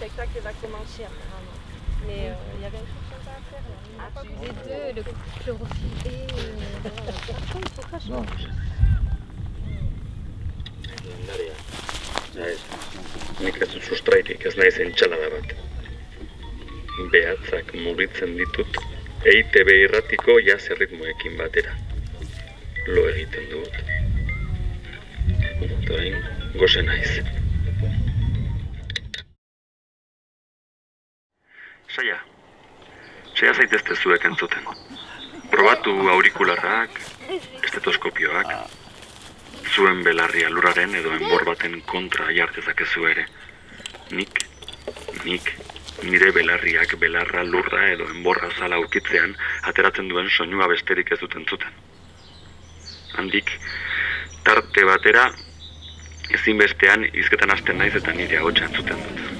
spectacle va commencer apparemment. Mais il y avait une chose sympa à faire là. Les deux, le chlorophylle et... No. Nik ez dut sustrairik, ez naiz entxalada bat. Behatzak mugitzen ditut, EITB irratiko jazz erritmoekin batera. Lo egiten dut. Orain, gose naiz. Saia zaitezte zuek entzuten. Probatu aurikularrak, estetoskopioak, zuen belarria lurraren edo enbor baten kontra jartezakezu ere. Nik, nire belarriak belarra lurra edo enborra zala aurkitzean ateratzen duen soinua besterik ez dut entzuten. Handik, tarte batera, ezinbestean hizketan hasten naiz eta nire ahotsa entzuten dut.